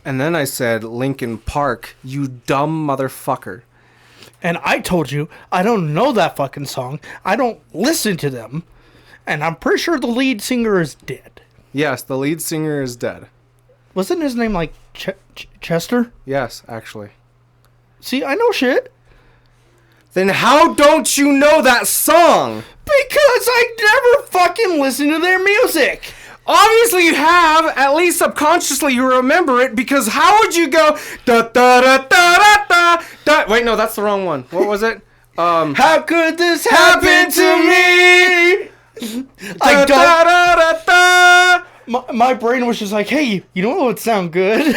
And then I said Linkin Park, you dumb motherfucker. And I told you, I don't know that fucking song. I don't listen to them. And I'm pretty sure the lead singer is dead. Yes, the lead singer is dead. Wasn't his name like Chester? Yes, actually. See, I know shit. Then how don't you know that song? Because I never fucking listen to their music. Obviously you have. At least subconsciously you remember it, because how would you go da da da da da da da? Wait, no, that's the wrong one. What was it? How could this happen to me? I don't. My brain was just like, hey, you know what would sound good?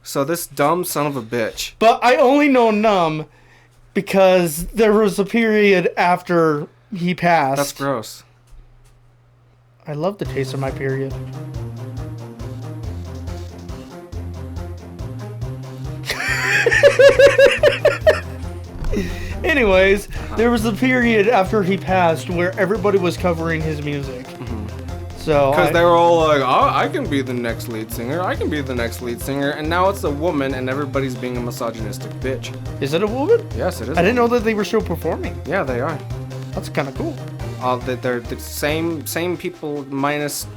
So this dumb son of a bitch. But I only know Numb because there was a period after he passed. That's gross. I love the taste of my period. Anyways, there was a period after he passed where everybody was covering his music. So because they were all like, oh, I can be the next lead singer. I can be the next lead singer. And now it's a woman and everybody's being a misogynistic bitch. Is it a woman? Yes, it is. I didn't know that they were still performing. Yeah, they are. That's kind of cool. They're the same people minus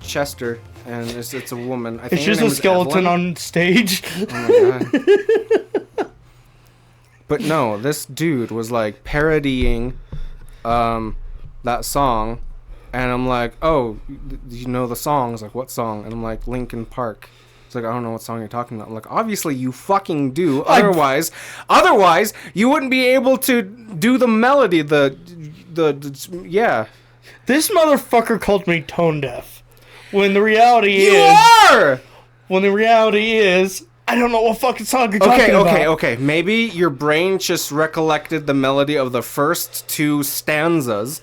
Chester, and it's a woman. I think it's just a skeleton on stage. Oh my god. But no, this dude was like parodying that song, and I'm like, oh, you know the song? It's like, what song? And I'm like, Linkin Park. It's like, I don't know what song you're talking about. I'm like, obviously you fucking do. Otherwise you wouldn't be able to do the melody. Yeah. This motherfucker called me tone deaf. When the reality When the reality is, I don't know what fucking song you're talking about. Okay. Maybe your brain just recollected the melody of the first two stanzas,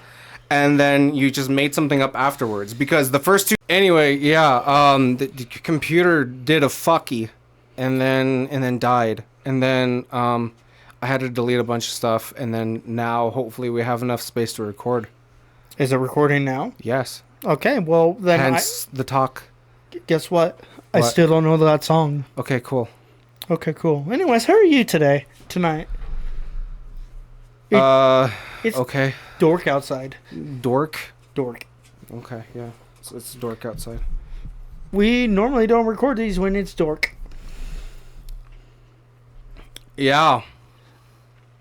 and then you just made something up afterwards. Because the first two... Anyway, yeah, the computer did a fucky, and then died. And then, I had to delete a bunch of stuff, and then now, hopefully, we have enough space to record. Is it recording now? Yes. Okay, well, then hence the talk. Guess what? I still don't know that song. Okay, cool. Okay, cool. Anyways, how are you tonight? It's okay. Dork outside. Dork? Okay, yeah. It's dork outside. We normally don't record these when it's dork. Yeah.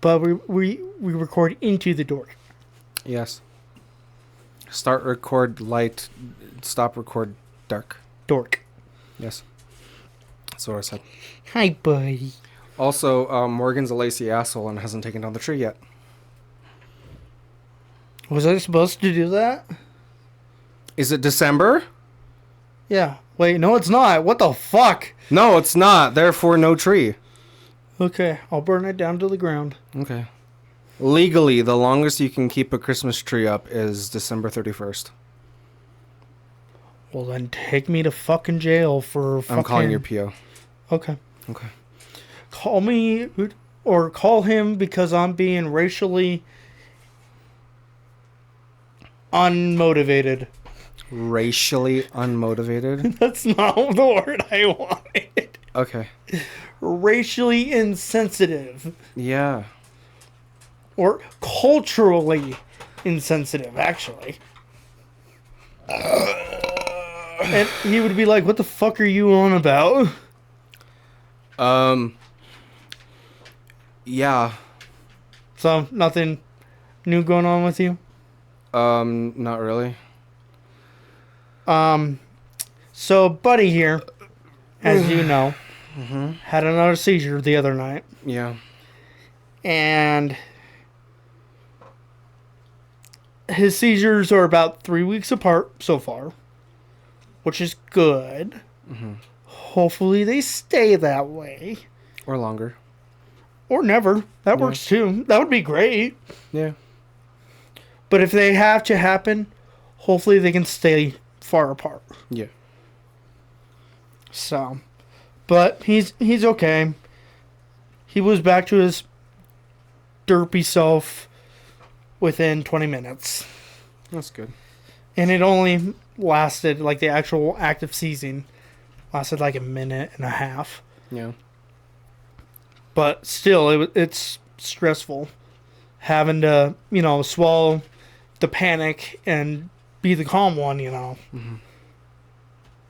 But we record into the dork. Yes. Start record light, stop record dark. Dork. Yes. That's what I said. Hi, buddy. Also, Morgan's a lazy asshole and hasn't taken down the tree yet. Was I supposed to do that? Is it December? Yeah. Wait, no, it's not. What the fuck? No, it's not. Therefore, no tree. Okay, I'll burn it down to the ground. Okay. Legally, the longest you can keep a Christmas tree up is December 31st. Well, then take me to fucking jail for fucking... I'm calling your PO. Okay. Okay. Call me, or call him because I'm being racially unmotivated. Racially unmotivated? That's not the word I wanted. Okay. Racially insensitive. Yeah. Or culturally insensitive, actually. And he would be like, what the fuck are you on about? Yeah. So, nothing new going on with you? Not really. So, Buddy here, as you know, had another seizure the other night. Yeah. And his seizures are about 3 weeks apart so far, which is good. Hopefully they stay that way. Or longer. Or never. That works too. That would be great. Yeah. But if they have to happen, hopefully they can stay far apart. Yeah. So, but he's okay. He was back to his derpy self within 20 minutes. That's good. And it only lasted, like the actual active seizing, Lasted like a minute and a half. Yeah. But still, it's stressful. Having to, swallow the panic and be the calm one, Mm-hmm.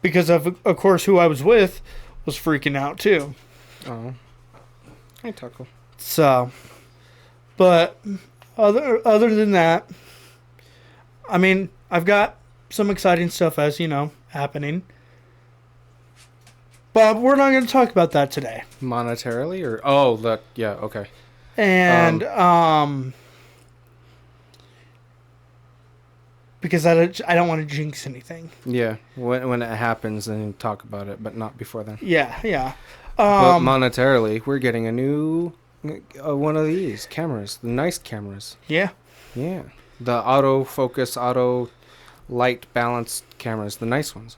Because of course, who I was with was freaking out too. Oh. Hey, Taco. So, but other than that, I mean, I've got some exciting stuff, as you know, happening. But we're not going to talk about that today. Monetarily, or yeah, okay. And because I don't want to jinx anything. Yeah, when it happens, then talk about it, but not before then. Yeah. But monetarily, we're getting a new one of these cameras, the nice cameras. Yeah. Yeah, the autofocus, auto light balanced cameras, the nice ones.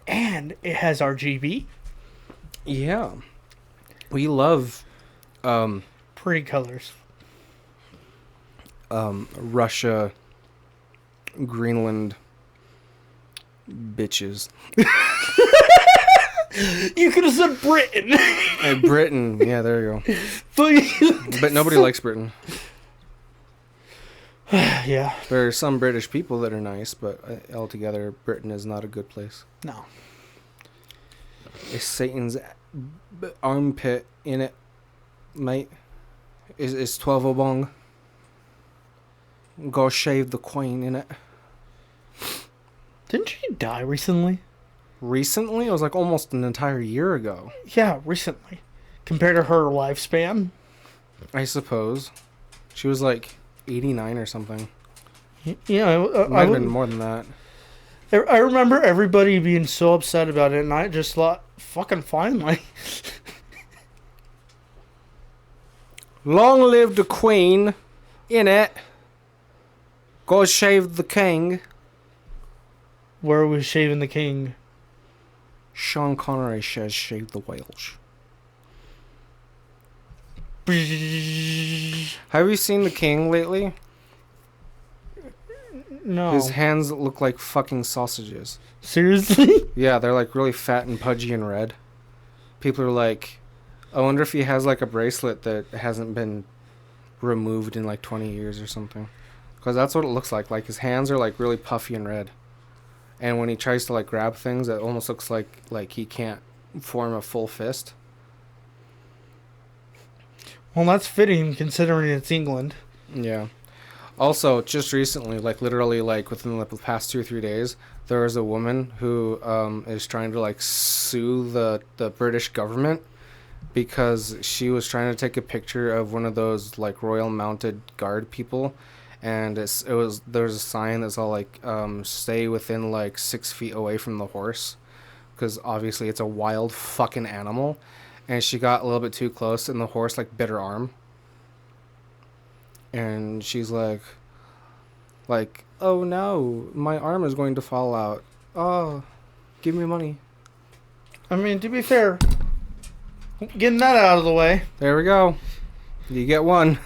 And it has RGB. Yeah, we love pretty colors. Russia, Greenland bitches. You could have said Britain. Hey, Britain. Yeah, there you go. But nobody likes Britain. Yeah. There are some British people that are nice, but altogether, Britain is not a good place. No. Is Satan's armpit in it, mate? Is 12 Obong? Go shave the queen in it. Didn't she die recently? Recently? It was like almost an entire year ago. Yeah, recently. Compared to her lifespan. I suppose. She was like 89 or something. Yeah, Might have been more than that. I remember everybody being so upset about it, and I just thought, fucking finally. Long live the queen, in it. Go shave the king. Where was shaving the king? Sean Connery says shave the Welsh. Have you seen the king lately? No. His hands look like fucking sausages. Seriously? Yeah, they're like really fat and pudgy and red. People are like, I wonder if he has like a bracelet that hasn't been removed in like 20 years or something. Because that's what it looks like. Like his hands are like really puffy and red. And when he tries to like grab things, it almost looks like he can't form a full fist. Well, that's fitting considering it's England. Yeah. Also, just recently, like literally like within the past 2 or 3 days, there was a woman who is trying to like sue the British government because she was trying to take a picture of one of those like Royal Mounted Guard people, and there's a sign that's all like stay within like 6 feet away from the horse, because obviously it's a wild fucking animal, and she got a little bit too close and the horse like bit her arm. And she's like, oh no, my arm is going to fall out. Oh, give me money. I mean, to be fair, getting that out of the way. There we go. You get one.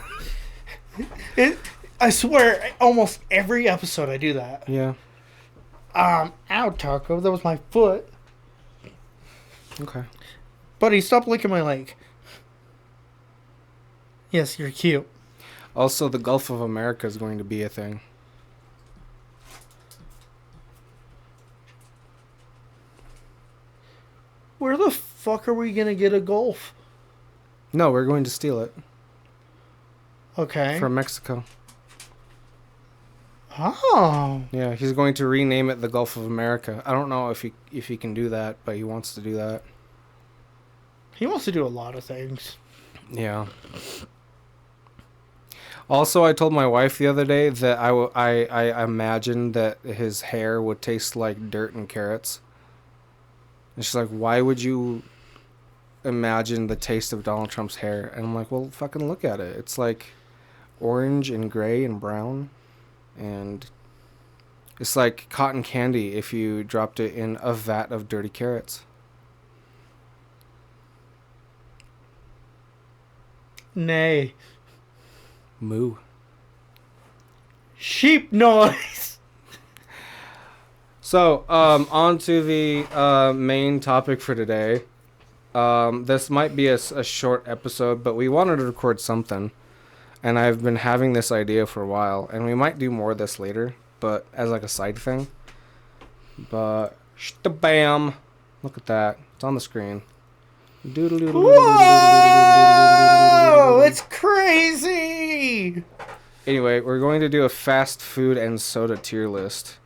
I swear, almost every episode I do that. Yeah. Ow, Taco, that was my foot. Okay. Buddy, stop licking my leg. Yes, you're cute. Also, the Gulf of America is going to be a thing. Where the fuck are we gonna get a Gulf? No, we're going to steal it. Okay. From Mexico. Oh. Yeah, he's going to rename it the Gulf of America. I don't know if he can do that, but he wants to do that. He wants to do a lot of things. Yeah. Also, I told my wife the other day that I imagined that his hair would taste like dirt and carrots. And she's like, why would you imagine the taste of Donald Trump's hair? And I'm like, well, fucking look at it. It's like orange and gray and brown. And it's like cotton candy if you dropped it in a vat of dirty carrots. Nay. Moo. Sheep noise. So So, on to the main topic for today. This might be a short episode, but we wanted to record something. And I've been having this idea for a while. And we might do more of this later, but as like a side thing. But, bam! Look at that. It's on the screen. Whoa! It's crazy! Anyway, we're going to do a fast food and soda tier list.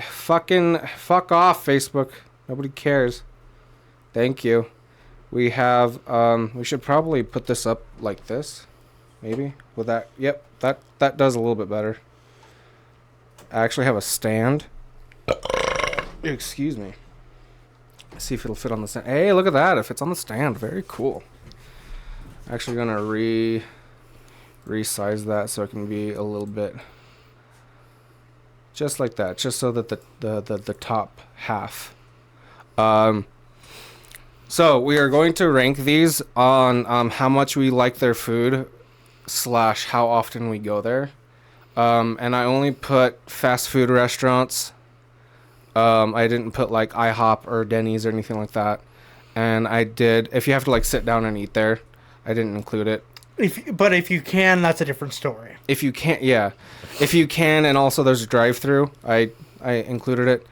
Fuck off, Facebook. Nobody cares. Thank you. We have, we should probably put this up like this. Maybe? With that, yep, that does a little bit better. I actually have a stand. Excuse me. Let's see if it'll fit on the stand. Hey, look at that. It fits on the stand. Very cool. Actually gonna resize that so it can be a little bit just like that, just so that the top half. So we are going to rank these on how much we like their food / how often we go there. And I only put fast food restaurants. I didn't put like IHOP or Denny's or anything like that. And I did, if you have to like sit down and eat there, I didn't include it. But if you can, that's a different story. If you can't, yeah. If you can, and also there's a drive-through, I included it.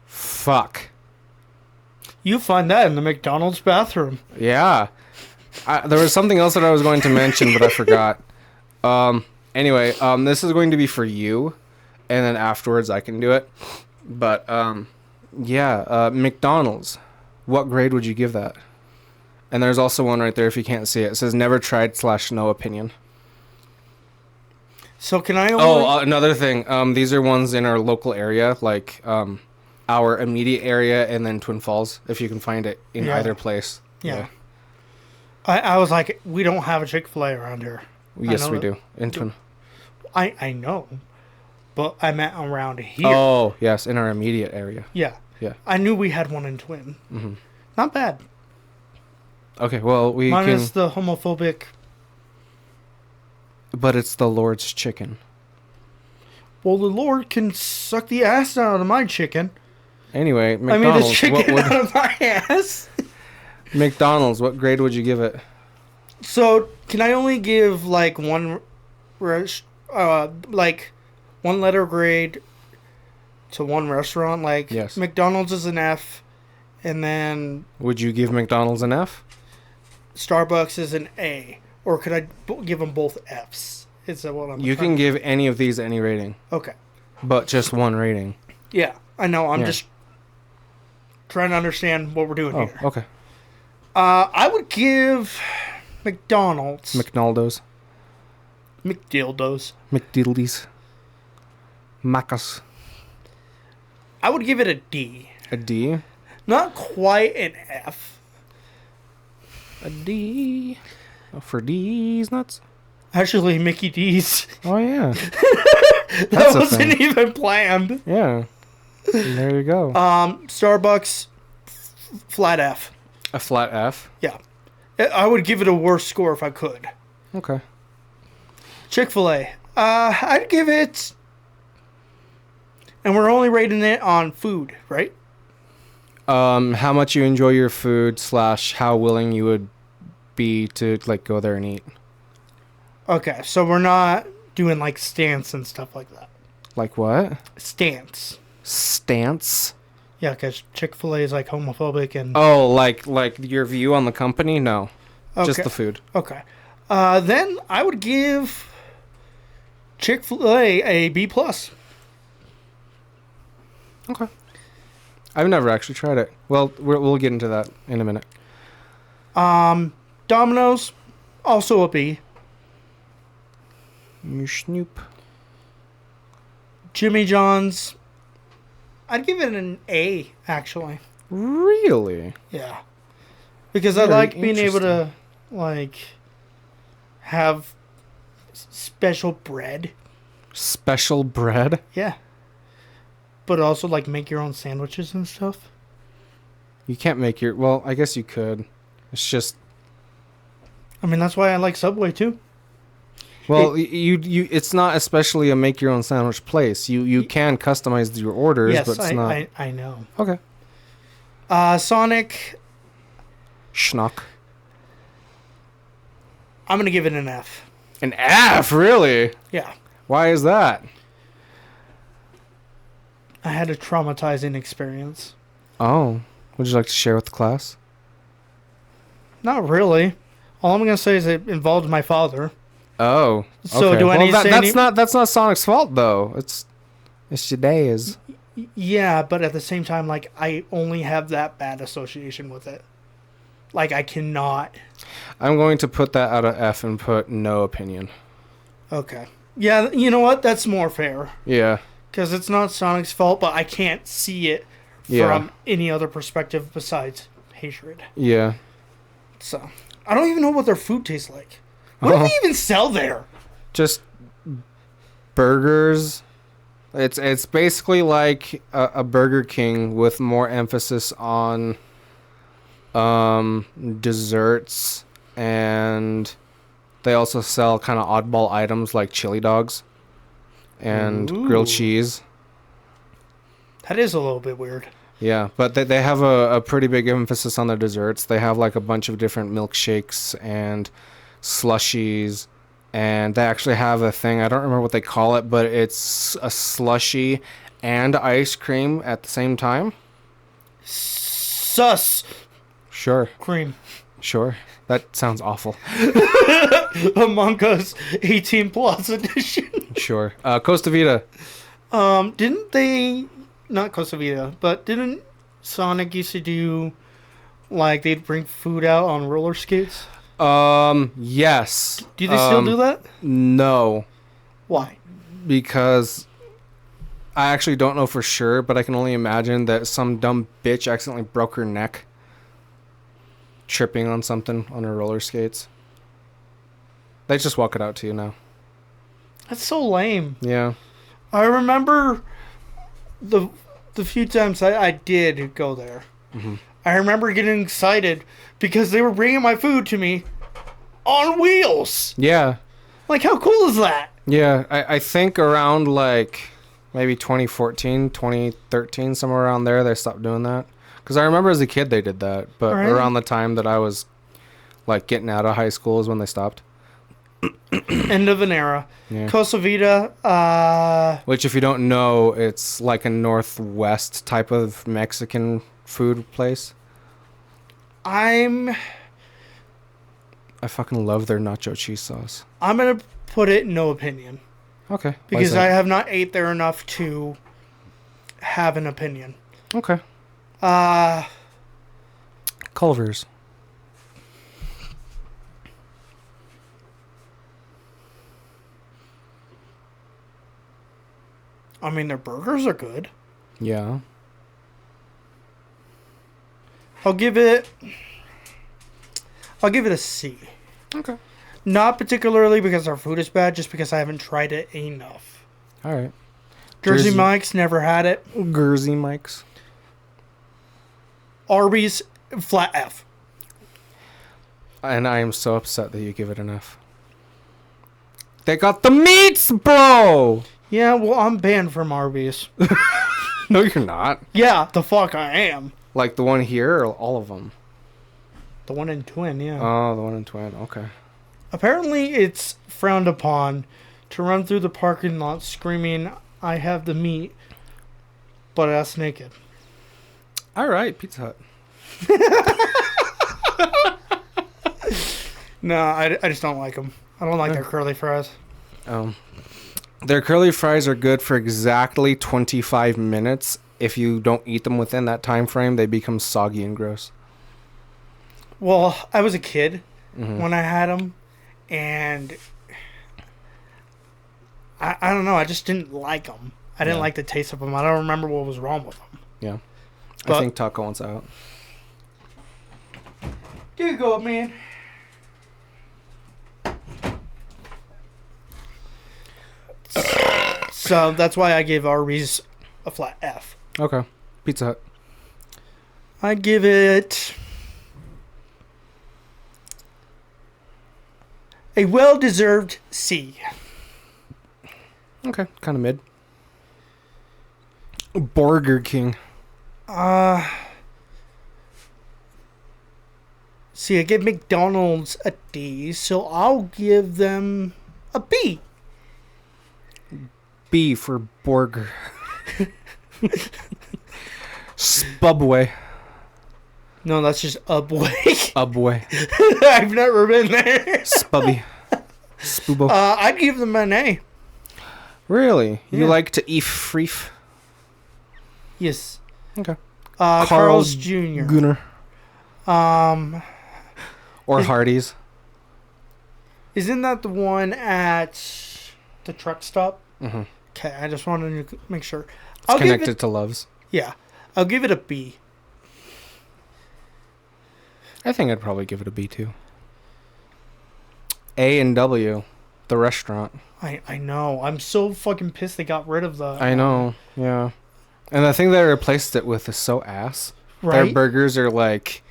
Fuck. You find that in the McDonald's bathroom. Yeah. There was something else that I was going to mention, but I forgot. Anyway, this is going to be for you, and then afterwards I can do it. But, yeah, McDonald's. What grade would you give that? And there's also one right there if you can't see it. It says never tried / no opinion. So can I only... Oh, another thing. These are ones in our local area, like our immediate area and then Twin Falls, if you can find it in either place. Yeah. I was like, we don't have a Chick-fil-A around here. Yes, we do. In Twin. I know. But I meant around here. Oh, yes, in our immediate area. Yeah. Yeah. I knew we had one in Twin. Mm-hmm. Not bad. Okay, well, we Minus can... the homophobic... But it's the Lord's chicken. Well, the Lord can suck the ass out of my chicken. Anyway, McDonald's... I mean, the chicken out of my ass. McDonald's, what grade would you give it? So, can I only give, like, one letter grade to one restaurant? Like, yes. McDonald's is an F, and then... Would you give McDonald's an F? Starbucks is an A. Or could I give them both Fs? Is that what I'm You can give any of these any rating. Okay. But just one rating. Yeah, I know. I'm just trying to understand what we're doing here. Okay. I would give McDonald's... McNaldo's. McDildos. McDiddlies. Macas. I would give it a D. A D? Not quite an F. A D. Oh, for D's nuts? Actually, Mickey D's. Oh, yeah. That wasn't even planned. Yeah. There you go. Starbucks, flat F. A flat F? Yeah. I would give it a worse score if I could. Okay. Chick-fil-A. I'd give it... And we're only rating it on food, right? How much you enjoy your food / how willing you would be to, like, go there and eat. Okay, so we're not doing, like, stance and stuff like that. Like what? Stance. Stance? Yeah, because Chick-fil-A is, like, homophobic and... Oh, like your view on the company? No. Okay. Just the food. Okay. Then I would give Chick-fil-A a B+. Okay. I've never actually tried it. Well, we'll get into that in a minute. Domino's, also a B. Snoop. Jimmy John's, I'd give it an A, actually. Really? Yeah. Because Very I like being able to, like, have special bread. Special bread? Yeah. But also, like, make your own sandwiches and stuff. You can't make your... Well, I guess you could. It's just... I mean, that's why I like Subway, too. Well, you it's not especially a make your own sandwich place. You can customize your orders, yes, but it's not. I know. Okay. Sonic, Schnock. I'm gonna give it an F. An F, really? Yeah. Why is that? I had a traumatizing experience. Oh, would you like to share with the class? Not really. All I'm gonna say is it involved my father. Oh. So okay. do I need to say that's not Sonic's fault though. It's today's. Yeah, but at the same time, like, I only have that bad association with it. Like, I cannot. I'm going to put that out of F and put no opinion. Okay. Yeah, you know what? That's more fair. Yeah. Because it's not Sonic's fault, but I can't see it from any other perspective besides hatred. Yeah. So, I don't even know what their food tastes like. What do they even sell there? Just burgers. It's basically like a Burger King with more emphasis on desserts, and they also sell kind of oddball items like chili dogs and grilled cheese. That is a little bit weird. Yeah, but they have a pretty big emphasis on their desserts. They have like a bunch of different milkshakes and slushies, and they actually have a thing, I don't remember what they call it, but it's a slushie and ice cream at the same time. Sus Sure. cream. Sure. That sounds awful. Among Us 18 Plus edition. Sure. Costa Vida. Didn't they, not Costa Vida, but didn't Sonic used to do, like, they'd bring food out on roller skates? Yes. Do they still do that? No. Why? Because I actually don't know for sure, but I can only imagine that some dumb bitch accidentally broke her neck tripping on something on her roller skates. They just walk it out to you now. That's so lame. Yeah. I remember the few times I did go there. Mm-hmm. I remember getting excited because they were bringing my food to me on wheels. Yeah. Like, how cool is that? Yeah. I think around like maybe 2014, 2013, somewhere around there, they stopped doing that. Because I remember as a kid they did that. But around the time that I was like getting out of high school is when they stopped. End of an era. Yeah. Costa Vida. Which, if you don't know, it's like a Northwest type of Mexican food place. I fucking love their nacho cheese sauce. I'm going to put it no opinion. Okay. Because I have not ate there enough to have an opinion. Okay. Culver's. I mean, their burgers are good. Yeah. I'll give it a C. Okay. Not particularly because our food is bad, just because I haven't tried it enough. All right. Jersey Mike's, never had it. Jersey Mike's. Arby's, flat F. And I am so upset that you give it an F. They got the meats, bro! Yeah, well, I'm banned from Arby's. No, you're not. Yeah, the fuck I am. Like the one here or all of them? The one in Twin, yeah. Oh, the one in Twin. Okay. Apparently, it's frowned upon to run through the parking lot screaming, "I have the meat, but ass naked." All right, Pizza Hut. No, I just don't like them. I don't like their curly fries. Their curly fries are good for exactly 25 minutes. If you don't eat them within that time frame, they become soggy and gross. Well, I was a kid when I had them, and I don't know. I just didn't like them. I didn't like the taste of them. I don't remember what was wrong with them. Yeah. But I think Taco wants out. There you go, man. So that's why I gave Arby's a flat F. Okay. Pizza Hut. I'd give it A well-deserved C. Okay, kind of mid. Burger King. See, I give McDonald's a D, so I'll give them a B. B for burger. Spubway. No, that's just Ubway. Ubway. I've never been there. Spubby. Spubo. I'd give them an A. Really? You Yeah. like to eat freef? Yes. Okay. Carl's Jr. Gunner. Or Is- Hardee's. Isn't that the one at the truck stop? Mm-hmm. Okay, I just wanted to make sure. It's connected to Love's. Yeah, I'll give it a B. I think I'd probably give it a B too. A&W, the restaurant. I know. I'm so fucking pissed they got rid of the... I know, yeah. And the thing they replaced it with is so ass. Right? Their burgers are like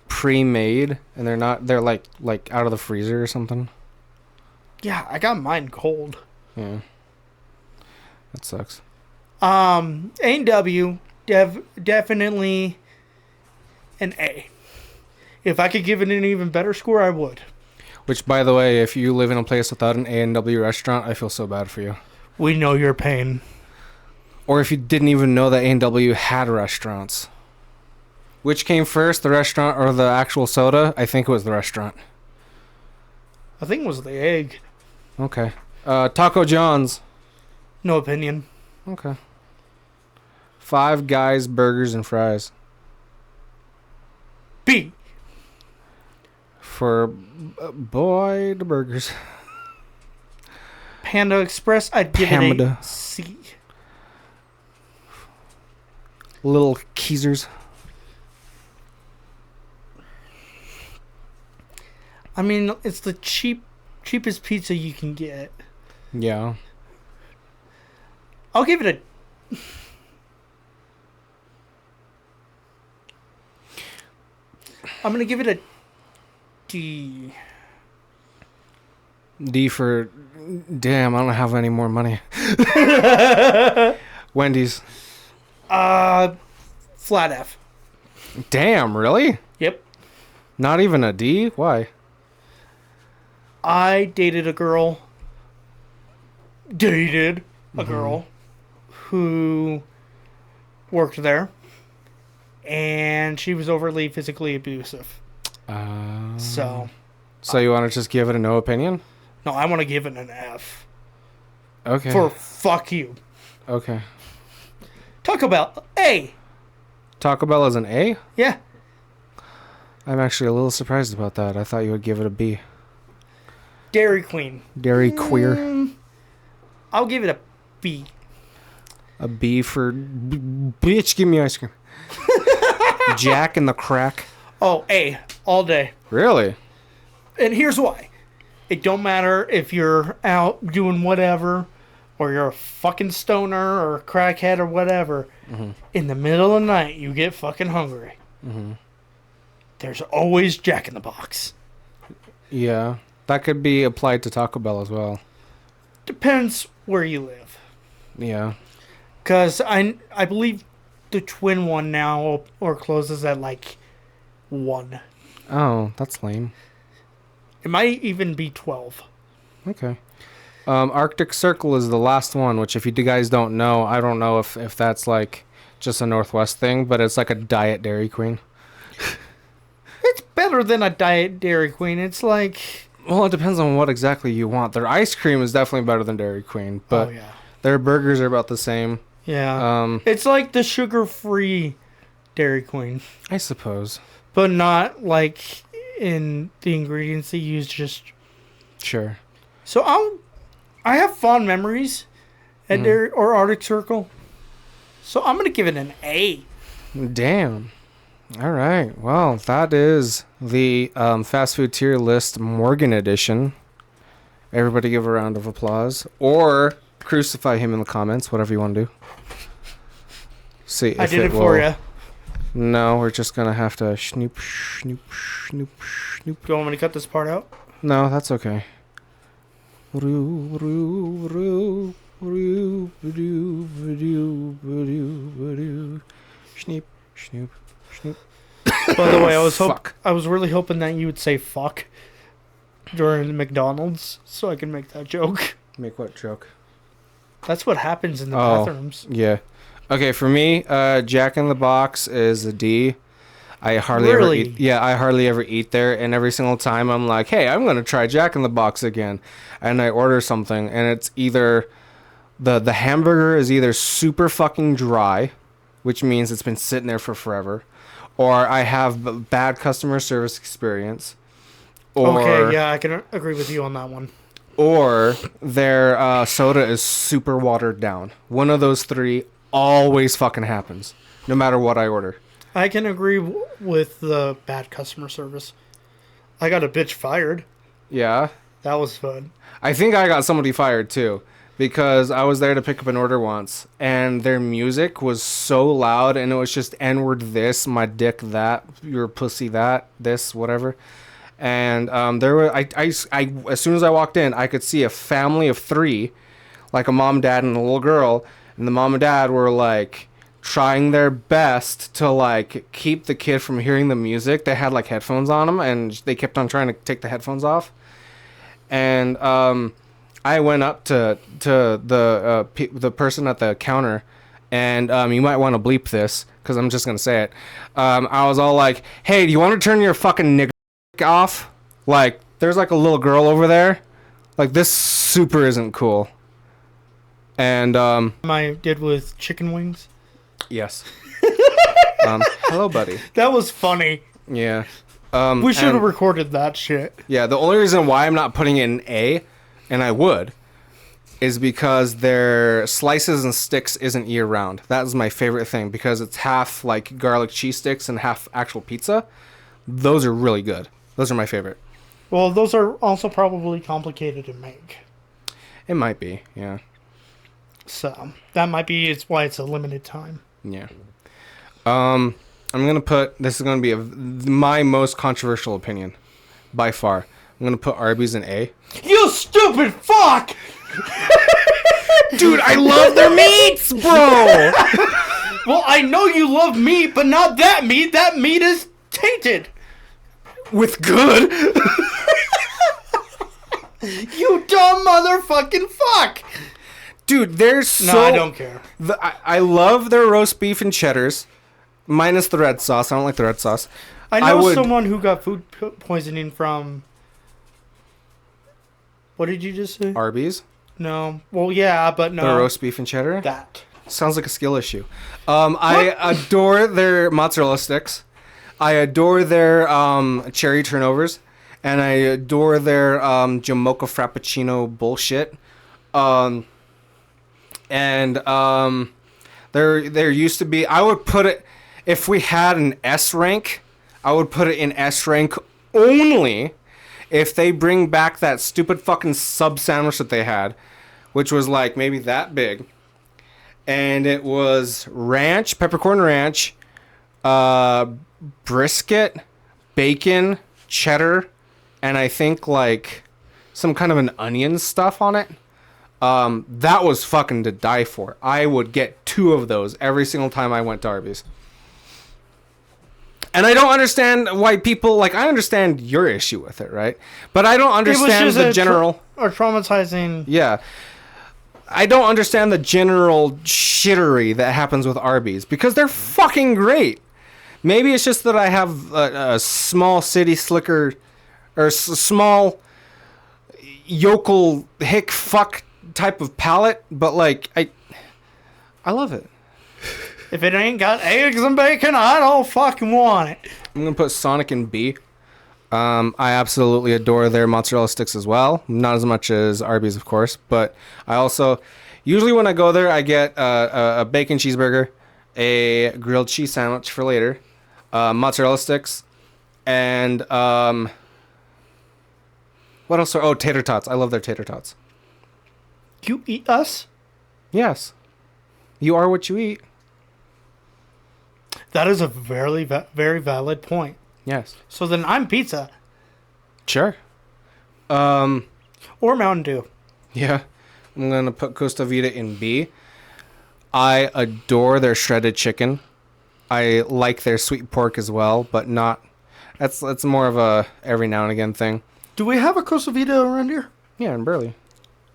pre-made, and they're like out of the freezer or something. Yeah, I got mine cold. Yeah. That sucks. A&W, definitely an A. If I could give it an even better score, I would. Which, by the way, if you live in a place without an A&W restaurant, I feel so bad for you. We know your pain. Or if you didn't even know that A&W had restaurants. Which came first, the restaurant or the actual soda? I think it was the restaurant. I think it was the egg. Okay. Taco John's. No opinion. Okay. Five Guys Burgers and Fries. B. For boy the burgers. Panda Express, I'd give it Panda. a C. Little Keezers. I mean, it's the cheapest pizza you can get. Yeah. I'll give it a... I'm going to give it a D. D for... Damn, I don't have any more money. Wendy's. Flat F. Damn, really? Yep. Not even a D? Why? I dated a girl. Dated a girl who worked there. And she was overly physically abusive. So you want to just give it a no opinion? no, I want to give it an F. Okay. For fuck you. Okay. Taco Bell, A. Taco Bell is an A? Yeah. I'm actually a little surprised about that. I thought you would give it a B. Dairy Queen. Dairy queer. I'll give it a B. A B for... Bitch, give me ice cream. Jack and the Crack. Oh, A. All day. Really? And here's why. It don't matter if you're out doing whatever, or you're a fucking stoner or a crackhead or whatever. In the middle of the night, you get fucking hungry. There's always Jack in the Box. Yeah. That could be applied to Taco Bell as well. Depends where you live. Yeah. Because I believe the twin one now or closes at like 1. Oh, that's lame. It might even be 12. Okay. Arctic Circle is the last one, which if you guys don't know, I don't know if that's like just a Northwest thing, but it's like a diet Dairy Queen. It's better than a Diet Dairy Queen. It's like... Well, it depends on what exactly you want. Their ice cream is definitely better than Dairy Queen, but oh, yeah. their burgers are about the same. Yeah. It's like the sugar-free Dairy Queen. I suppose. But not like in the ingredients they use, just... Sure. So I have fond memories at Dairy or Arctic Circle. So I'm going to give it an A. Damn. All right. Well, that is the fast food tier list Morgan edition. Everybody give a round of applause. Or crucify him in the comments, whatever you want to do. See if I did it for you. No, we're just going to have to snoop, snoop, snoop, snoop. Do you want me to cut this part out? No, that's okay. Snoop, snoop, snoop. By the way, Fuck. I was really hoping that you would say fuck during McDonald's so I can make that joke. Make what joke? That's what happens in the Oh. bathrooms. Yeah. Okay, for me, Jack in the Box is a D. I hardly Really? ever eat. Yeah, I hardly ever eat there, and every single time I'm like, "Hey, I'm gonna try Jack in the Box again," and I order something, and it's either the hamburger is either super fucking dry, which means it's been sitting there for forever, or I have bad customer service experience, or Okay, yeah, I can agree with you on that one. or their soda is super watered down. One of those three always fucking happens, no matter what I order. I can agree with the bad customer service. I got a bitch fired. Yeah. That was fun. I think I got somebody fired too, because I was there to pick up an order once, and their music was so loud, and it was just N-word this, my dick that, your pussy that, this, whatever. And there were, I, as soon as I walked in, I could see a family of three, like a mom, dad, and a little girl, and the mom and dad were like trying their best to like keep the kid from hearing the music. They had like headphones on them, and they kept on trying to take the headphones off. And I went up to the person at the counter, and you might want to bleep this because I'm just gonna say it. I was all like, "Hey, do you want to turn your fucking nigger off? Like, there's like a little girl over there. Like, this super isn't cool." And I did with chicken wings. yes. Hello, buddy. That was funny. Yeah. We should have and- recorded that shit. Yeah, the only reason why I'm not putting it in A, and I would, is because their slices and sticks isn't year round. That is my favorite thing because it's half like garlic cheese sticks and half actual pizza. Those are really good. Those are my favorite. Well, those are also probably complicated to make. It might be, yeah. So, that might be why it's a limited time. Yeah. I'm gonna put, this is gonna be my most controversial opinion, by far. I'm gonna put Arby's in A. You stupid fuck! Dude, I love their meats, bro! Well, I know you love meat, but not that meat. That meat is tainted. With good. You dumb motherfucking fuck! Dude, they're so... No, I don't care. I love their roast beef and cheddars, minus the red sauce. I don't like the red sauce. I know would- someone who got food poisoning from... What did you just say? Arby's, No. Well, yeah, but no. the roast beef and cheddar. That. Sounds like a skill issue. I adore their mozzarella sticks. I adore their cherry turnovers, and I adore their Jamocha Frappuccino bullshit. There used to be. I would put it, if we had an S rank, I would put it in S rank only if they bring back that stupid fucking sub sandwich that they had, which was like maybe that big. And it was ranch, peppercorn ranch, brisket, bacon, cheddar, and I think like some kind of an onion stuff on it. That was fucking to die for. I would get 2 of those every single time I went to Arby's. And I don't understand why people, like, I understand your issue with it, right? But I don't understand the general... or traumatizing... Yeah. I don't understand the general shittery that happens with Arby's because they're fucking great. Maybe it's just that I have a small city slicker or small yokel hick fuck type of palate, but like I love it. If it ain't got eggs and bacon, I don't fucking want it. I'm gonna put Sonic in B. I absolutely adore their mozzarella sticks as well. Not as much as Arby's, of course, but I also usually when I go there, I get a bacon cheeseburger, a grilled cheese sandwich for later, mozzarella sticks, and what else? Oh, tater tots. I love their tater tots. You eat us? Yes, you are what you eat. That is a very valid point. Yes, So then I'm pizza. sure. Or Mountain Dew. Yeah. I'm going to put Costa Vida in B. I adore their shredded chicken. I like their sweet pork as well, but not... That's more of a every now and again thing. Do we have a Costa Vida around here? Yeah, in Burley.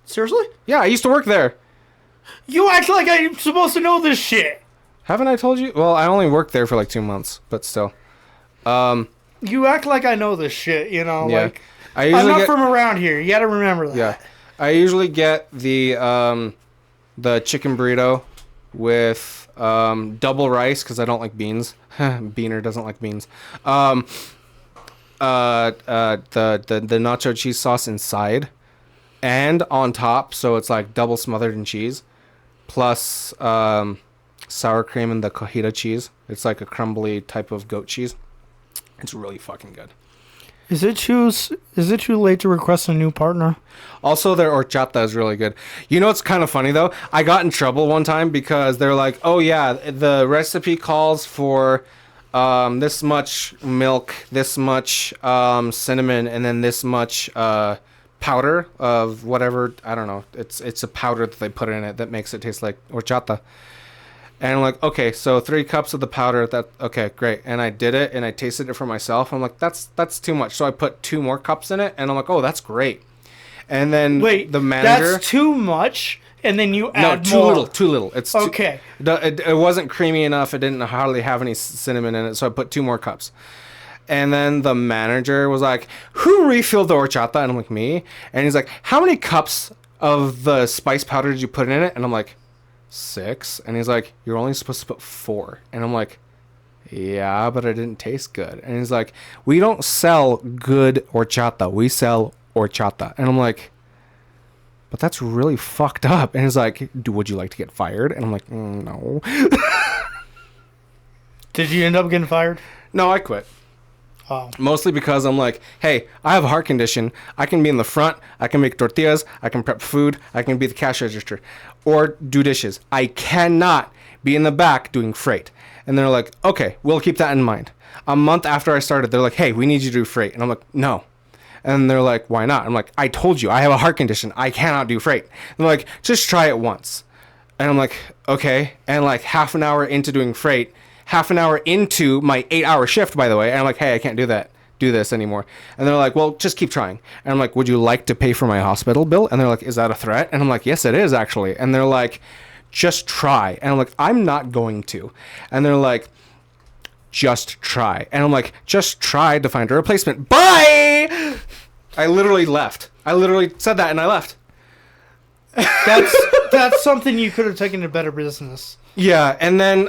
Seriously? Yeah, I used to work there. You act like I'm supposed to know this shit. Haven't I told you? Well, I only worked there for like 2 months, but still. You act like I know this shit, you know? Yeah. Like, I'm not from around here. You gotta remember that. Yeah. I usually get the chicken burrito with double rice because I don't like beans. Beaner doesn't like beans. The nacho cheese sauce inside and on top, so it's like double smothered in cheese, plus sour cream and the cojita cheese. It's like a crumbly type of goat cheese. It's really fucking good. Is it too late to request a new partner? Also, their horchata is really good. You know what's kind of funny, though? I got in trouble one time because they're like, oh, yeah, the recipe calls for this much milk, this much cinnamon, and then this much powder of whatever. I don't know. It's a powder that they put in it that makes it taste like horchata. And I'm like, okay, so 3 cups of the powder. Okay, great. And I did it, and I tasted it for myself. I'm like, that's too much. So I put 2 more cups in it, and I'm like, oh, that's great. And then the manager, that's too much. And then you add too more. Too little. It's okay. It wasn't creamy enough. It didn't hardly have any cinnamon in it, so I put 2 more cups. And then the manager was like, who refilled the horchata? And I'm like, me. And he's like, how many cups of the spice powder did you put in it? And I'm like, 6. And he's like, you're only supposed to put 4. And I'm like, yeah, but it didn't taste good. And he's like, we don't sell good horchata, we sell horchata. And I'm like, but that's really fucked up. And he's like, would you like to get fired? And I'm like, no. Did you end up getting fired? No, I quit. Oh. Mostly because I'm like, hey, I have a heart condition. I can be in the front. I can make tortillas. I can prep food. I can be the cash register or do dishes. I cannot be in the back doing freight. And they're like, okay, we'll keep that in mind. A month after I started, they're like, hey, we need you to do freight. And I'm like, no. And they're like, why not? I'm like, I told you, I have a heart condition. I cannot do freight. And they're like, just try it once. And I'm like, okay. And like half an hour into doing freight, half an hour into my 8-hour shift, by the way. And I'm like, hey, I can't do this anymore. And they're like, well, just keep trying. And I'm like, would you like to pay for my hospital bill? And they're like, is that a threat? And I'm like, yes, it is actually. And they're like, just try. And I'm like, I'm not going to. And they're like, just try. And I'm like, just try to find a replacement. Bye! I literally left. I literally said that and I left. That's something you could have taken to better business. Yeah, and then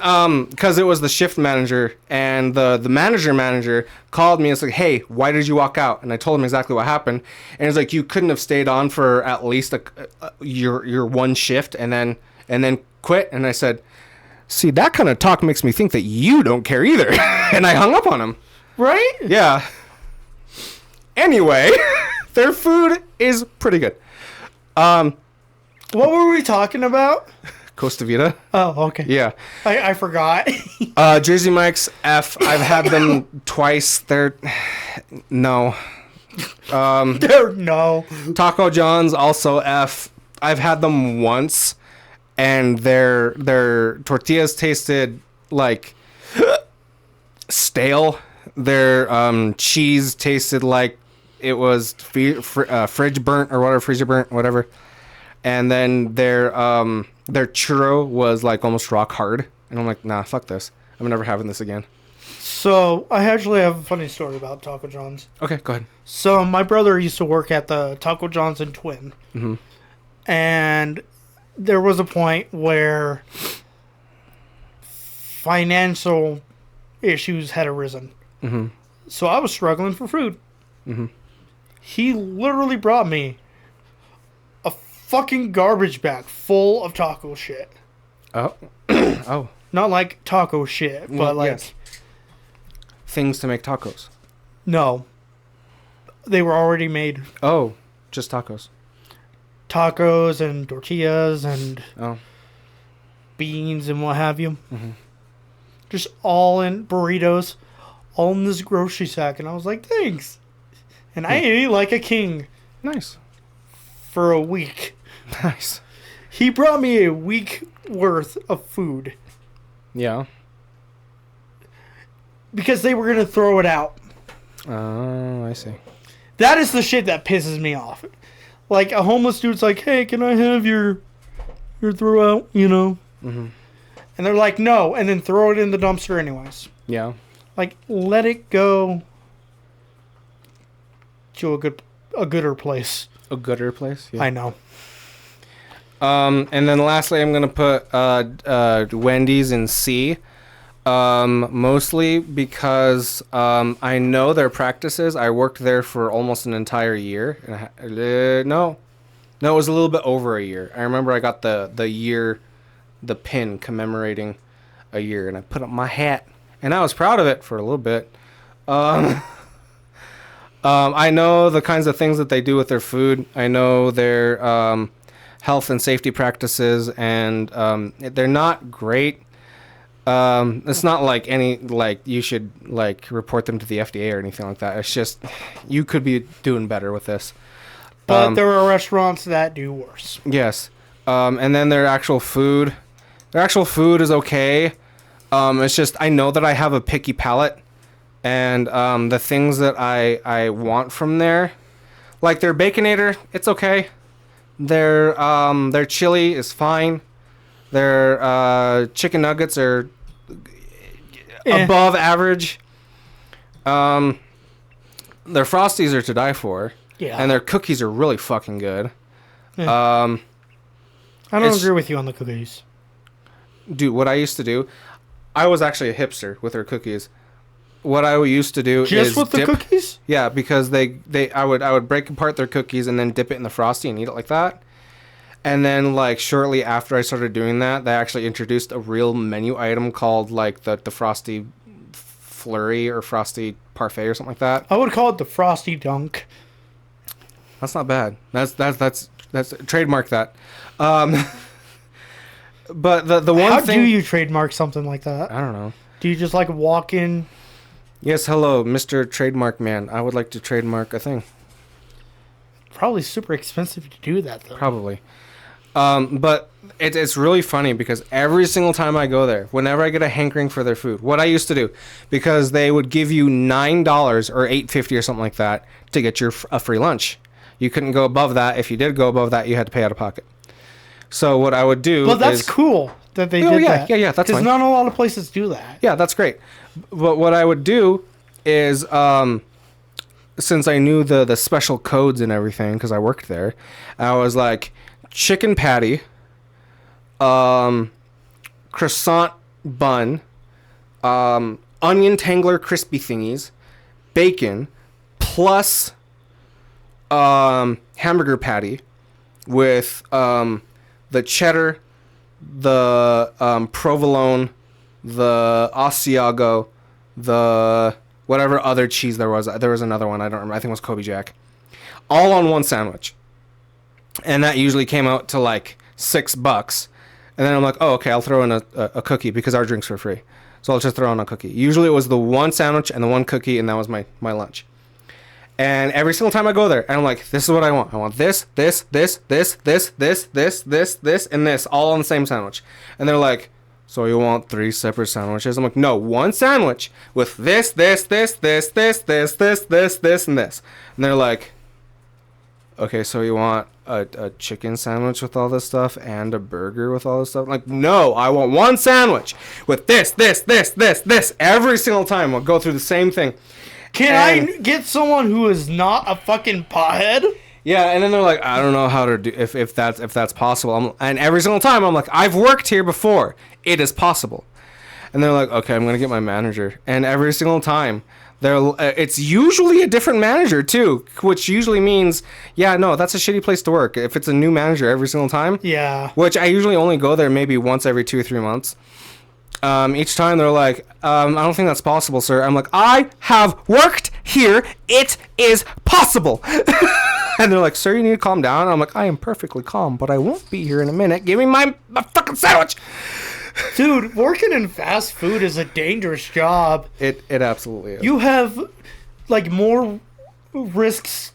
because it was the shift manager and the manager called me and was like, hey, why did you walk out? And I told him exactly what happened. And it's like, you couldn't have stayed on for at least your one shift and then quit. And I said, see, that kind of talk makes me think that you don't care either. And I hung up on him. Right? Yeah. Anyway, their food is pretty good. What were we talking about? Costa Vida. Oh, okay. Yeah. I forgot. Jersey Mike's F. I've had them twice. They're no. They're no. Taco John's also F. I've had them once, and their tortillas tasted like stale. Their cheese tasted like it was fridge burnt or whatever, freezer burnt, whatever. And then their churro was like almost rock hard. And I'm like, nah, fuck this. I'm never having this again. So I actually have a funny story about Taco John's. Okay, go ahead. So my brother used to work at the Taco John's in Twin. Mm-hmm. And there was a point where financial issues had arisen. Mm-hmm. So I was struggling for food. Mm-hmm. He literally brought me a fucking garbage bag full of taco shit. Oh. Oh. Not like taco shit, but Well, like... yes. Things to make tacos. No. They were already made. Oh, just tacos. Tacos and tortillas and Oh. beans and what have you. Mm-hmm. Just all in burritos, all in this grocery sack. And I was like, thanks. And I ate like a king. Nice. for a week. Nice. He brought me a week worth of food Yeah. because they were going to throw it out. Oh, I see. That is the shit that pisses me off. Like, a homeless dude's like, hey, can I have your throwout, you know? Mm-hmm. And they're like, no, and then throw it in the dumpster anyways. Yeah. Like, let it go to a gooder place. A gooder place? Yeah. I know. And then lastly, I'm going to put Wendy's in C. Mostly because I know their practices. I worked there for almost an entire year. No, it was a little bit over a year. I remember I got the pin commemorating a year, and I put up my hat, and I was proud of it for a little bit. I know the kinds of things that they do with their food. I know their health and safety practices, and they're not great. It's not like you should report them to the FDA or anything like that. It's just you could be doing better with this. But there are restaurants that do worse. Yes. And then their actual food is okay. It's just I know that I have a picky palate, and the things that I want from there, like their Baconator, it's okay. Their chili is fine. Their chicken nuggets are above average. Their Frosties are to die for. Yeah. And their cookies are really fucking good. Yeah. I don't agree with you on the cookies. Dude, what I used to do, I was actually a hipster with their cookies. What I used to do Just is with the cookies? Yeah, because I would break apart their cookies and then dip it in the Frosty and eat it like that. And then, shortly after I started doing that, they actually introduced a real menu item called, the Frosty Flurry or Frosty Parfait or something like that. I would call it the Frosty Dunk. That's not bad. That's trademark that. But the one thing... How do you trademark something like that? I don't know. Do you just, walk in... Yes, hello, Mr. Trademark Man. I would like to trademark a thing. Probably super expensive to do that, though. Probably. But it's really funny because every single time I go there, whenever I get a hankering for their food, what I used to do, because they would give you $9 or $8.50 or something like that to get a free lunch. You couldn't go above that. If you did go above that, you had to pay out of pocket. So what I would do But that's cool that they did that. Yeah, that's fine. Because not a lot of places do that. Yeah, that's great. But what I would do is, since I knew the special codes and everything, because I worked there, I was like, chicken patty, croissant bun, onion tangler crispy thingies, bacon, plus hamburger patty with the cheddar, the provolone, the Asiago, the whatever other cheese there was. There was another one, I don't remember. I think it was Kobe Jack. All on one sandwich. And that usually came out to $6. And then I'm like, oh, okay, I'll throw in a cookie because our drinks were free. So I'll just throw in a cookie. Usually it was the one sandwich and the one cookie, and that was my lunch. And every single time I go there, and I'm like, this is what I want. I want this, and this, all on the same sandwich. And they're like, so you want 3 separate sandwiches? I'm like, no, one sandwich with this, and this. And they're like, okay, so you want a chicken sandwich with all this stuff and a burger with all this stuff? I'm like, no, I want one sandwich with this. Every single time I'll go through the same thing. Can I get someone who is not a fucking pothead? Yeah, and then they're like, I don't know how to do if that's possible. And every single time I'm like, I've worked here before. It is possible. And they're like, okay, I'm gonna get my manager. And every single time, it's usually a different manager too, which usually means, yeah, no, that's a shitty place to work. If it's a new manager every single time, yeah. Which I usually only go there maybe once every 2 or 3 months. Each time they're like, I don't think that's possible, sir. I'm like, I have worked here. It is possible. And they're like, sir, you need to calm down. I'm like, I am perfectly calm, but I won't be here in a minute. Give me my fucking sandwich. Dude, working in fast food is a dangerous job. It absolutely is. You have, more risks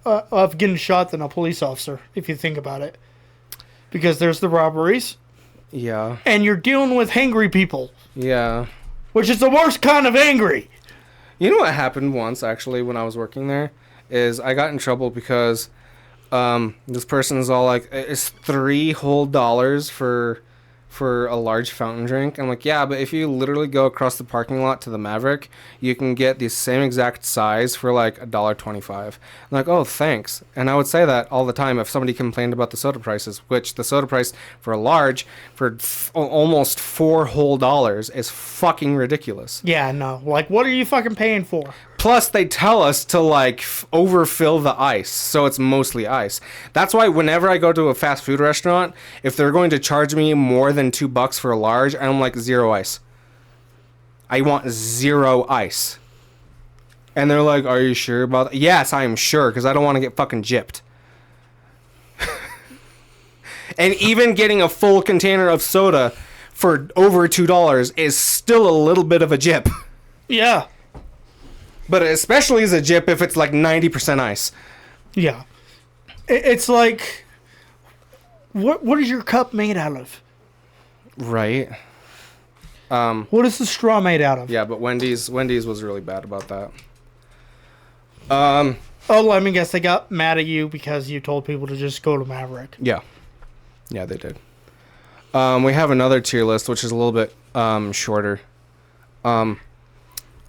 of getting shot than a police officer, if you think about it. Because there's the robberies, Yeah. and you're dealing with hangry people, Yeah. which is the worst kind of angry. You know what happened once, actually, when I was working there? Is I got in trouble because this person is all like, it's $3 whole for a large fountain drink. I'm like, yeah, but if you literally go across the parking lot to the Maverick, you can get the same exact size for like $1.25. I'm like, oh, thanks. And I would say that all the time if somebody complained about the soda prices, which the soda price for a large for almost $4 whole is fucking ridiculous. Yeah, no. Like, what are you fucking paying for? Plus, they tell us to, like, overfill the ice, so it's mostly ice. That's why whenever I go to a fast food restaurant, if they're going to charge me more than $2 for a large, I'm like, 0 ice. I want 0 ice. And they're like, are you sure about that? Yes, I am sure, because I don't want to get fucking gypped. And even getting a full container of soda for over $2 is still a little bit of a gyp. Yeah. But especially as a gyp if it's like 90% ice. Yeah. It's like, what is your cup made out of? Right. What is the straw made out of? Yeah, but Wendy's was really bad about that. Oh, let me guess. They got mad at you because you told people to just go to Maverick. Yeah. Yeah, they did. We have another tier list, which is a little bit shorter.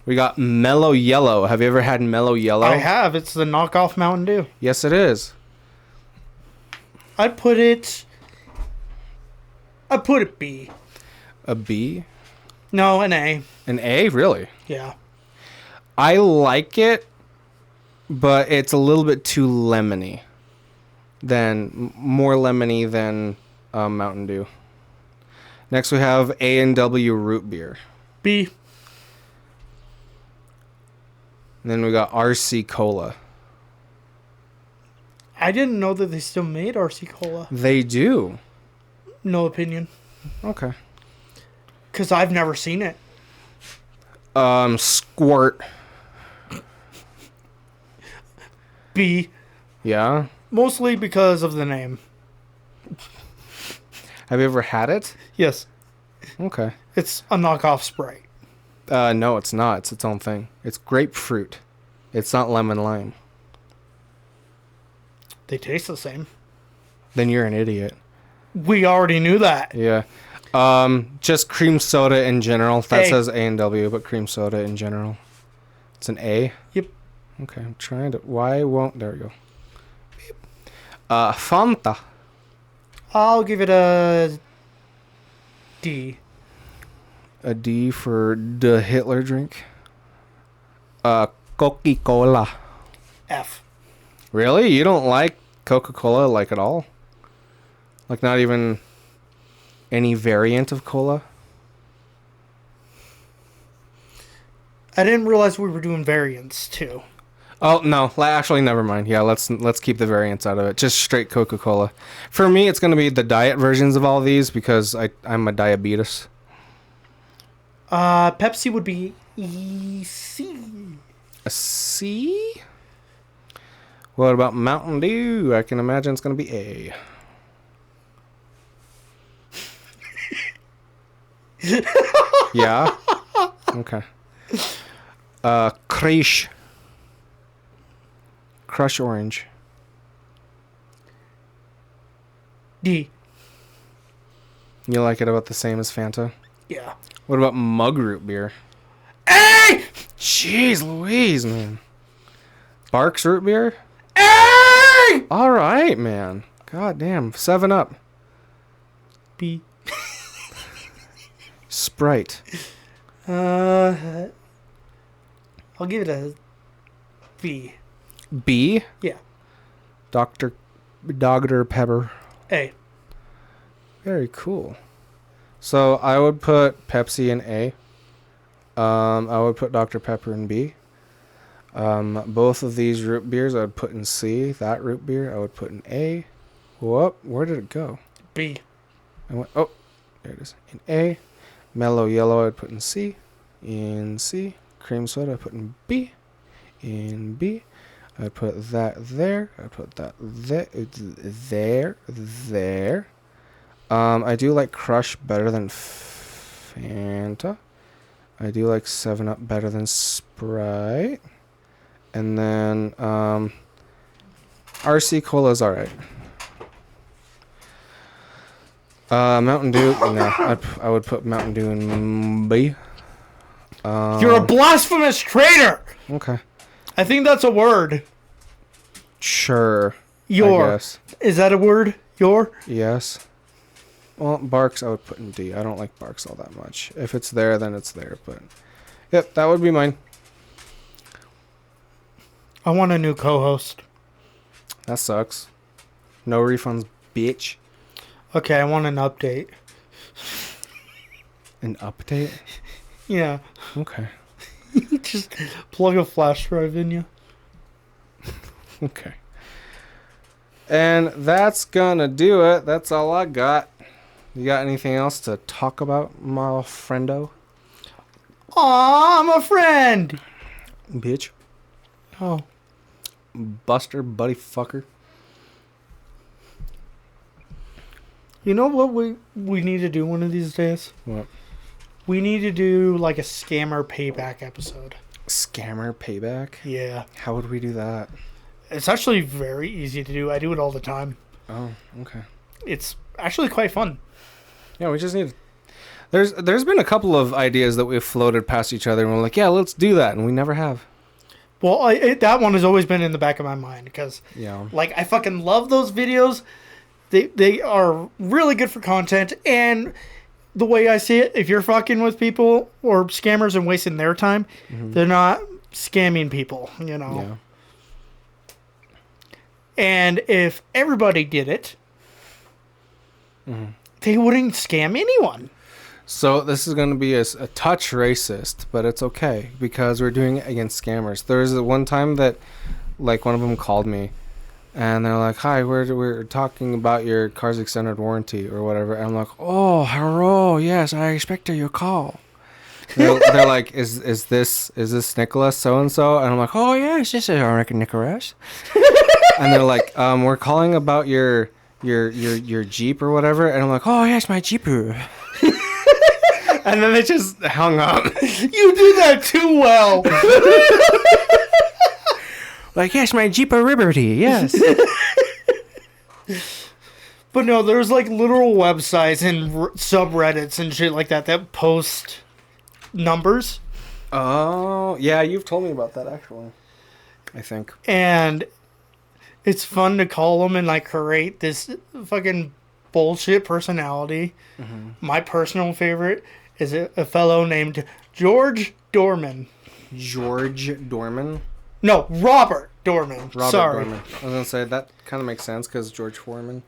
We got Mellow Yellow. Have you ever had Mellow Yellow? I have. It's the knockoff Mountain Dew. Yes, it is. I'd put it B. A B? No, an A. An A? Really? Yeah. I like it, but it's a little bit too lemony. More lemony than Mountain Dew. Next we have A&W Root Beer. B. And then we got RC Cola. I didn't know that they still made RC Cola. They do. No opinion. Okay. Because I've never seen it. Squirt. B. Yeah? Mostly because of the name. Have you ever had it? Yes. Okay. It's a knockoff Sprite. No, it's not. It's its own thing. It's grapefruit. It's not lemon lime. They taste the same. Then you're an idiot. We already knew that. Yeah. Just cream soda in general. That A. says A&W, but cream soda in general. It's an A? Yep. Okay, I'm trying to... Why won't... There we go. Fanta. I'll give it a D. A D for the Hitler drink. Coca-Cola. F. Really? You don't like Coca-Cola, like, at all? Like, not even any variant of cola? I didn't realize we were doing variants, too. Oh, no. Actually, never mind. Yeah, let's keep the variants out of it. Just straight Coca-Cola. For me, it's going to be the diet versions of all these because I'm a diabetes. Pepsi would be C. A C? What about Mountain Dew? I can imagine it's going to be A. Yeah? Okay. Crush. Crush Orange. D. You like it about the same as Fanta? Yeah. What about Mug Root Beer? A! Jeez Louise, man. Barks Root Beer? A! All right, man. God damn. 7 Up. B. Sprite. I'll give it a B. B? Yeah. Dr. Pepper. A. Very cool. So I would put Pepsi in A. I would put Dr. Pepper in B. Both of these root beers I would put in C. That root beer I would put in A. Whoop, where did it go? B. Oh, there it is. In A. Mellow Yellow I would put in C. In C. Cream soda I put in B. In B. I'd put that there. I'd put that there. I do like Crush better than Fanta. I do like 7-Up better than Sprite. And then RC Cola's alright. Mountain Dew, no. I would put Mountain Dew in B. You're a blasphemous traitor! Okay. I think that's a word. Sure. Your. I guess. Is that a word? Your? Yes. Well, Barks I would put in D. I don't like Barks all that much. If it's there, then it's there. But, yep, that would be mine. I want a new co-host. That sucks. No refunds, bitch. Okay, I want an update. An update? Yeah. Okay. Just plug a flash drive in you. Okay. And that's gonna do it. That's all I got. You got anything else to talk about, my friendo? Aw, I'm a friend! Bitch. Oh. Buster, buddy fucker. You know what we need to do one of these days? What? We need to do like a scammer payback episode. Scammer payback? Yeah. How would we do that? It's actually very easy to do. I do it all the time. Oh, okay. It's actually quite fun. Yeah, we just need... There's been a couple of ideas that we've floated past each other, and we're like, yeah, let's do that, and we never have. Well, that one has always been in the back of my mind because, Yeah. like, I fucking love those videos. They are really good for content, and the way I see it, if you're fucking with people or scammers and wasting their time, they're not scamming people, you know. Yeah. And if everybody did it, they wouldn't scam anyone. So this is going to be a touch racist, but it's okay because we're doing it against scammers. There was one time that, like, one of them called me, and they're like, "Hi, we're talking about your car's extended warranty or whatever." And I'm like, "Oh, hello, yes, I expected your call." They're like, "Is this Nicholas so and so?" And I'm like, "Oh yes, this is Nicholas." And they're like, "We're calling about your Jeep or whatever." And I'm like, "Oh yes, my Jeep." And then they just hung up. You do that too well. Like, yes, my Jeep of Liberty, yes. But no, there's like literal websites and subreddits and shit like that post numbers. Oh, yeah, you've told me about that, actually. I think. And it's fun to call them and like create this fucking bullshit personality. My personal favorite is a fellow named George Dorman. George Dorman? No, Robert Dorman. Robert Sorry. Dorman. I was going to say, that kind of makes sense because George Foreman.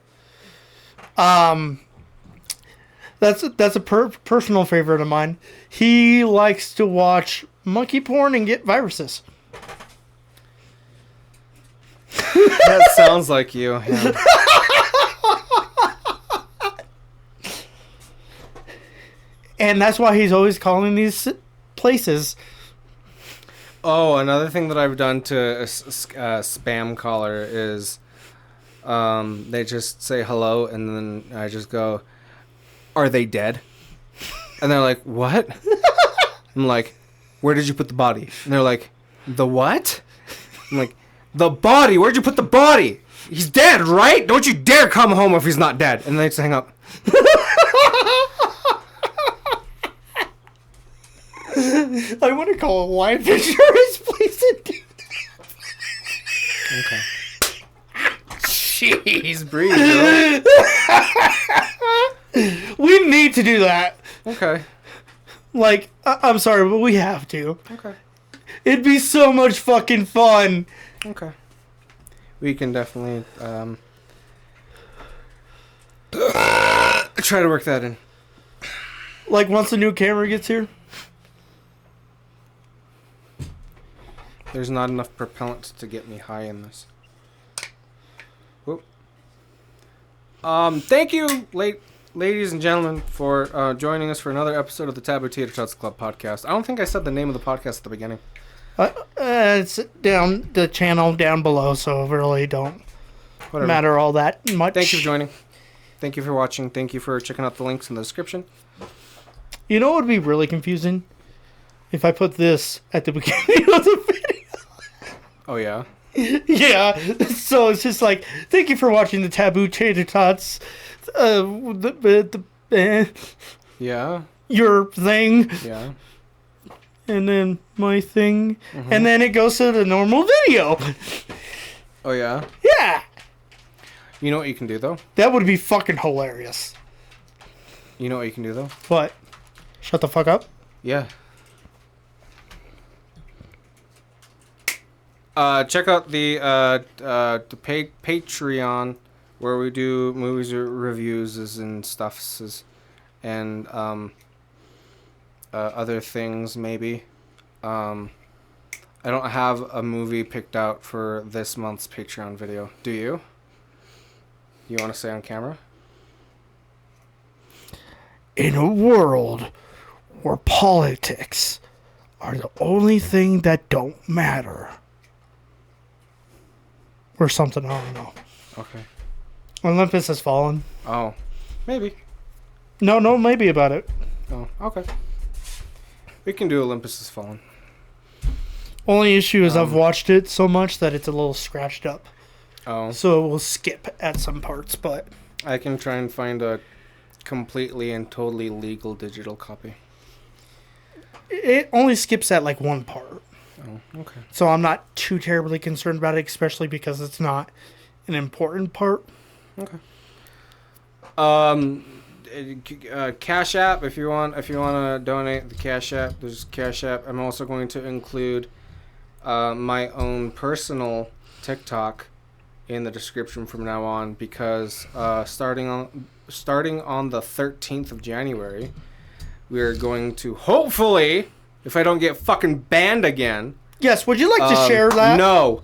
That's a personal favorite of mine. He likes to watch monkey porn and get viruses. That sounds like you. Yeah. And that's why he's always calling these places. Oh, another thing that I've done to a spam caller is they just say hello, and then I just go, "Are they dead?" And they're like, "What?" I'm like, "Where did you put the body?" And they're like, "The what?" I'm like, "The body. Where'd you put the body? He's dead, right? Don't you dare come home if he's not dead." And they just hang up. I want to call a life insurance place and do Okay. Jeez, breathe, bro. We need to do that. Okay. Like, I'm sorry, but we have to. Okay. It'd be so much fucking fun. Okay. We can definitely try to work that in. Like, once the new camera gets here. There's not enough propellant to get me high in this. Whoop. Thank you, ladies and gentlemen, for joining us for another episode of the Taboo Theater Shots Club podcast. I don't think I said the name of the podcast at the beginning. It's down the channel down below, so really don't Whatever. matter all that much. Thank you for joining. Thank you for watching. Thank you for checking out the links in the description. You know what would be really confusing? If I put this at the beginning of the video. Oh, yeah? Yeah, so it's just like, thank you for watching the Taboo Tater Tots, Yeah? your thing, Yeah. and then my thing, and then it goes to the normal video. Oh, yeah? Yeah, You know what you can do, though? that would be fucking hilarious. You know what you can do, though? What? Shut the fuck up? Yeah. Check out the Patreon where we do movies reviews and stuffs and other things maybe. I don't have a movie picked out for this month's Patreon video. Do you? You want to say on camera? In a world where politics are the only thing that don't matter. Or something, I don't know. Okay. Olympus Has Fallen. Oh, maybe. No, maybe about it. Oh, okay. We can do Olympus Has Fallen. Only issue is I've watched it so much that it's a little scratched up. Oh. So it will skip at some parts, but... I can try and find a completely and totally legal digital copy. It only skips at like one part. Oh, okay. So I'm not too terribly concerned about it, especially because it's not an important part. Okay. Cash App if you want to donate the Cash App. There's Cash App. I'm also going to include my own personal TikTok in the description from now on because starting on the 13th of January, we're going to hopefully, if I don't get fucking banned again. Yes, would you like to share that? No.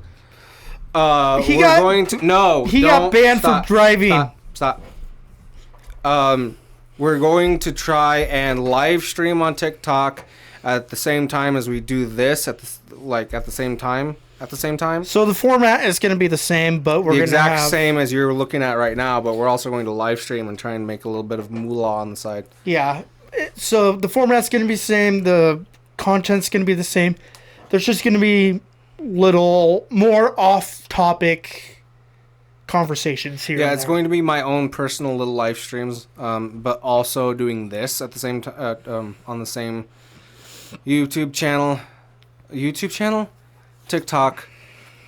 He got banned from driving. Stop. We're going to try and live stream on TikTok at the same time as we do this at the same time. So the format is going to be the same, but we're going to have... The exact same as you're looking at right now, but we're also going to live stream and try and make a little bit of moolah on the side. Yeah. So the format's going to be the same. The content's going to be the same. There's just going to be little more off-topic conversations here. Yeah, it's going to be my own personal little live streams, but also doing this at the same time on the same YouTube channel, TikTok.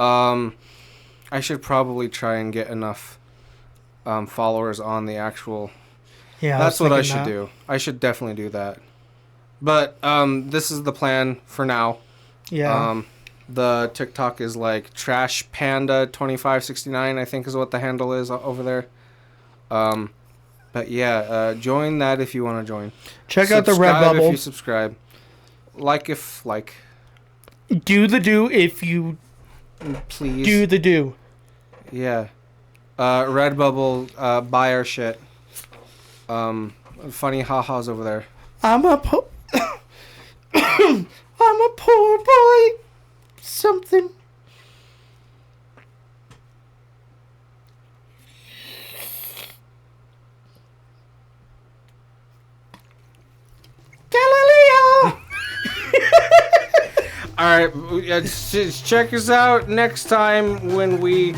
I should probably try and get enough followers on the actual. Yeah, that's what I should do. I should definitely do that. But this is the plan for now. Yeah. The TikTok is like Trash Panda 2569, I think is what the handle is over there. But yeah, join that if you want to join. Check out the Redbubble. If you subscribe. Like. Do the do if you please do the do. Yeah. Redbubble, buy our shit. Funny ha-has over there. I'm a poor boy. Something. Galileo. All right, just check us out next time when we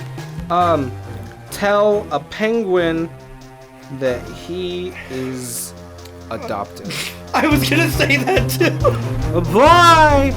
tell a penguin that he is adopted. I was gonna say that too. Bye.